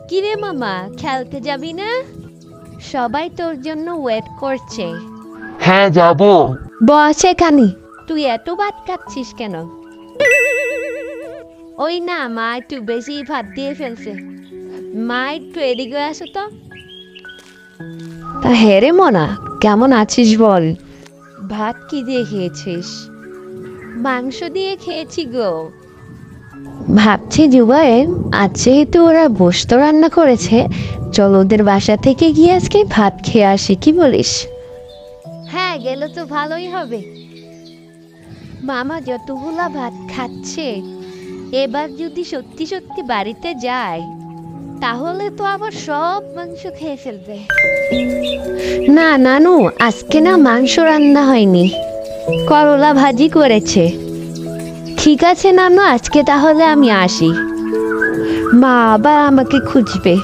কিরে মামা, খেলতে যাবি না? সবাই তোর জন্য ওয়েট করছে। হ্যাঁ যাবো। বস এখানে। তুই এত ভাত খাচ্ছিস কেন? ওই না, মা একটু বেশি ভাত দিয়ে ফেলছে। মা একটু এদিকে আসো তো। তা হ্যাঁ রে মনা, কেমন আছিস বল? ভাত কি দিয়ে খেয়েছিস? মাংস দিয়ে খেয়েছি গো। ভাবছি জুবাই, আজ যেহেতু ওরা গোশত রান্না করেছে, চল ওদের বাসা থেকে গিয়ে আজকে ভাত খেয়ে আসি, কি বলিস? হ্যাঁ, গেলে তো ভালোই হবে। মামা যতগুলা ভাত খাচ্ছে, এবার যদি সত্যি সত্যি বাড়িতে যায় তাহলে তো আবার সব মাংস খেয়ে ফেলবে। না নানু, আজকে না মাংস রান্না হয়নি, করলা ভাজি করেছে। ঠিক আছে নানু, আজকে তাহলে আমি আসি। মা আবার আমাকে খুঁজবে।